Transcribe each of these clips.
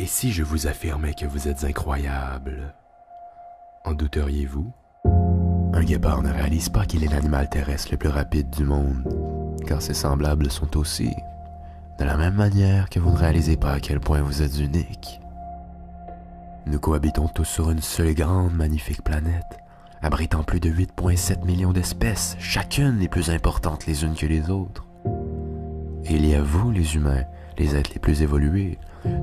si je vous affirmais que vous êtes incroyable? En douteriez-vous? Un guépard ne réalise pas qu'il est l'animal terrestre le plus rapide du monde, car ses semblables sont aussi, de la même manière que vous ne réalisez pas à quel point vous êtes unique. Nous cohabitons tous sur une seule et grande, magnifique planète, abritant plus de 8,7 millions d'espèces, chacune les plus importantes les unes que les autres. Et il y a vous, les humains, les êtres les plus évolués.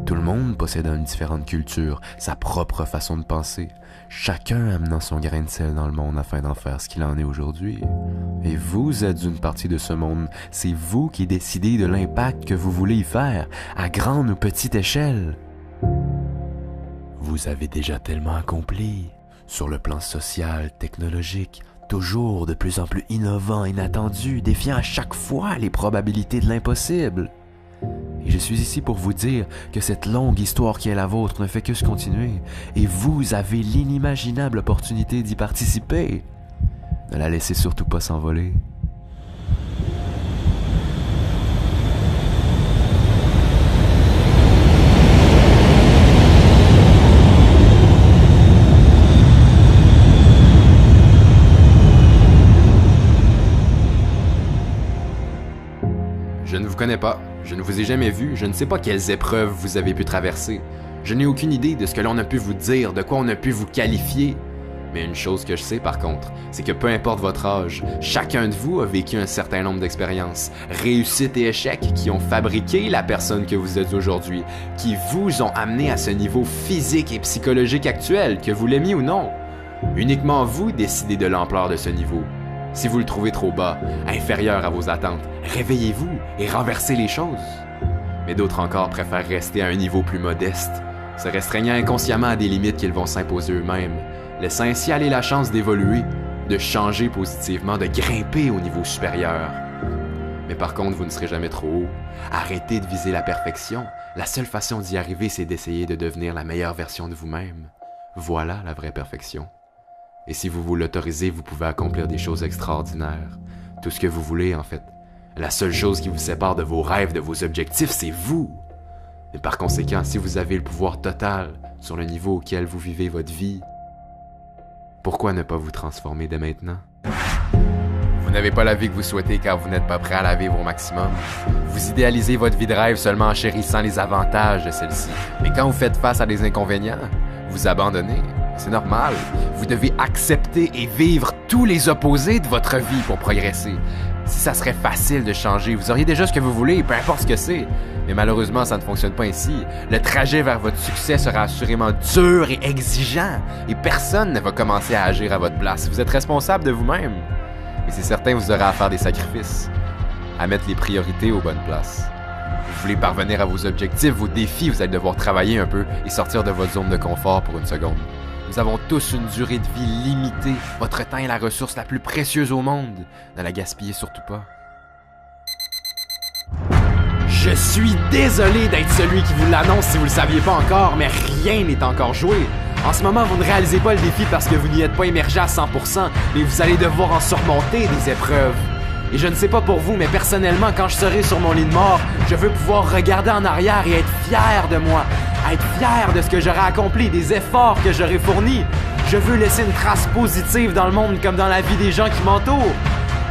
Tout le monde possède une différente culture, sa propre façon de penser, chacun amenant son grain de sel dans le monde afin d'en faire ce qu'il en est aujourd'hui. Et vous êtes une partie de ce monde, c'est vous qui décidez de l'impact que vous voulez y faire, à grande ou petite échelle. Vous avez déjà tellement accompli, sur le plan social, technologique, toujours de plus en plus innovant, inattendu, défiant à chaque fois les probabilités de l'impossible. Et je suis ici pour vous dire que cette longue histoire qui est la vôtre ne fait que se continuer, et vous avez l'inimaginable opportunité d'y participer. Ne la laissez surtout pas s'envoler. Je ne vous connais pas, je ne vous ai jamais vu, je ne sais pas quelles épreuves vous avez pu traverser. Je n'ai aucune idée de ce que l'on a pu vous dire, de quoi on a pu vous qualifier. Mais une chose que je sais par contre, c'est que peu importe votre âge, chacun de vous a vécu un certain nombre d'expériences, réussites et échecs qui ont fabriqué la personne que vous êtes aujourd'hui, qui vous ont amené à ce niveau physique et psychologique actuel, que vous l'aimiez ou non. Uniquement vous décidez de l'ampleur de ce niveau. Si vous le trouvez trop bas, inférieur à vos attentes, réveillez-vous et renversez les choses. Mais d'autres encore préfèrent rester à un niveau plus modeste, se restreignant inconsciemment à des limites qu'ils vont s'imposer eux-mêmes, laissant ainsi aller la chance d'évoluer, de changer positivement, de grimper au niveau supérieur. Mais par contre, vous ne serez jamais trop haut. Arrêtez de viser la perfection. La seule façon d'y arriver, c'est d'essayer de devenir la meilleure version de vous-même. Voilà la vraie perfection. Et si vous vous l'autorisez, vous pouvez accomplir des choses extraordinaires. Tout ce que vous voulez, en fait. La seule chose qui vous sépare de vos rêves, de vos objectifs, c'est vous. Et par conséquent, si vous avez le pouvoir total sur le niveau auquel vous vivez votre vie, pourquoi ne pas vous transformer dès maintenant? Vous n'avez pas la vie que vous souhaitez car vous n'êtes pas prêt à la vivre au maximum. Vous idéalisez votre vie de rêve seulement en chérissant les avantages de celle-ci. Mais quand vous faites face à des inconvénients, vous abandonnez. C'est normal. Vous devez accepter et vivre tous les opposés de votre vie pour progresser. Si ça serait facile de changer, vous auriez déjà ce que vous voulez, peu importe ce que c'est. Mais malheureusement, ça ne fonctionne pas ainsi. Le trajet vers votre succès sera assurément dur et exigeant. Et personne ne va commencer à agir à votre place. Vous êtes responsable de vous-même. Mais c'est certain, vous aurez à faire des sacrifices. À mettre les priorités aux bonnes places. Vous voulez parvenir à vos objectifs, vos défis, vous allez devoir travailler un peu et sortir de votre zone de confort pour une seconde. Nous avons tous une durée de vie limitée. Votre temps est la ressource la plus précieuse au monde. Ne la gaspillez surtout pas. Je suis désolé d'être celui qui vous l'annonce si vous le saviez pas encore, mais rien n'est encore joué. En ce moment, vous ne réalisez pas le défi parce que vous n'y êtes pas immergé à 100%, mais vous allez devoir en surmonter des épreuves. Et je ne sais pas pour vous, mais personnellement, quand je serai sur mon lit de mort, je veux pouvoir regarder en arrière et être fier de moi, être fier de ce que j'aurai accompli, des efforts que j'aurai fournis. Je veux laisser une trace positive dans le monde comme dans la vie des gens qui m'entourent.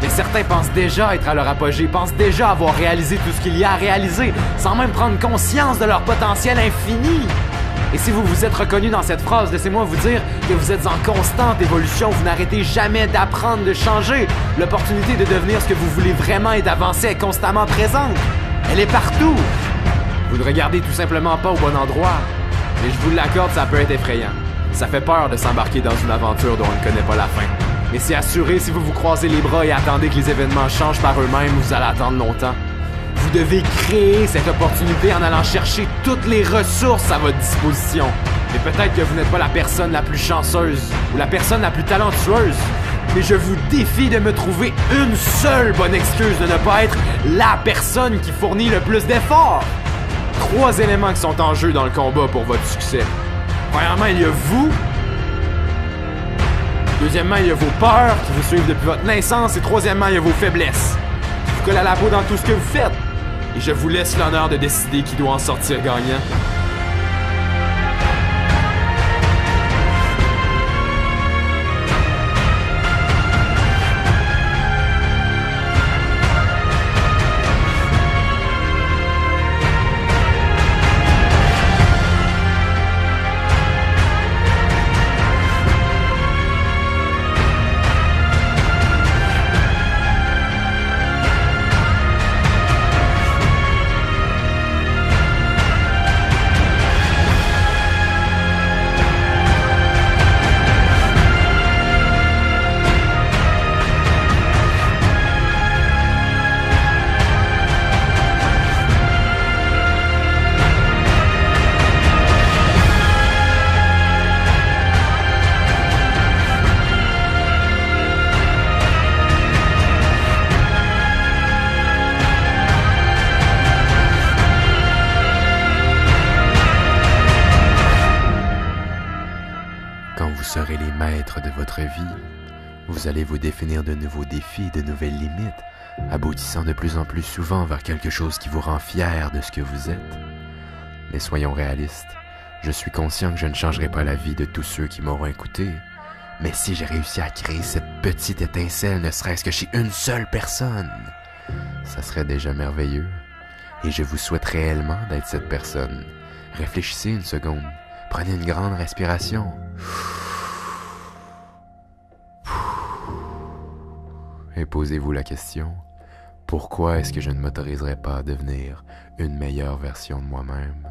Mais certains pensent déjà être à leur apogée, pensent déjà avoir réalisé tout ce qu'il y a à réaliser, sans même prendre conscience de leur potentiel infini. Et si vous vous êtes reconnu dans cette phrase, laissez-moi vous dire que vous êtes en constante évolution, vous n'arrêtez jamais d'apprendre, de changer. L'opportunité de devenir ce que vous voulez vraiment et d'avancer est constamment présente. Elle est partout. Vous ne regardez tout simplement pas au bon endroit. Mais je vous l'accorde, ça peut être effrayant. Ça fait peur de s'embarquer dans une aventure dont on ne connaît pas la fin. Mais c'est assuré, si vous vous croisez les bras et attendez que les événements changent par eux-mêmes, vous allez attendre longtemps. Vous devez créer cette opportunité en allant chercher toutes les ressources à votre disposition. Et peut-être que vous n'êtes pas la personne la plus chanceuse ou la personne la plus talentueuse, mais je vous défie de me trouver une seule bonne excuse de ne pas être la personne qui fournit le plus d'efforts. 3 éléments qui sont en jeu dans le combat pour votre succès. Premièrement, il y a vous. Deuxièmement, il y a vos peurs qui vous suivent depuis votre naissance. Et troisièmement, il y a vos faiblesses qui vous collent à la peau dans tout ce que vous faites. Et je vous laisse l'honneur de décider qui doit en sortir gagnant. serez les maîtres de votre vie. Vous allez vous définir de nouveaux défis, de nouvelles limites, aboutissant de plus en plus souvent vers quelque chose qui vous rend fier de ce que vous êtes. Mais soyons réalistes, je suis conscient que je ne changerai pas la vie de tous ceux qui m'auront écouté. Mais si j'ai réussi à créer cette petite étincelle, ne serait-ce que chez une seule personne, ça serait déjà merveilleux. Et je vous souhaite réellement d'être cette personne. Réfléchissez une seconde. Prenez une grande respiration. Et posez-vous la question, pourquoi est-ce que je ne m'autoriserais pas à devenir une meilleure version de moi-même?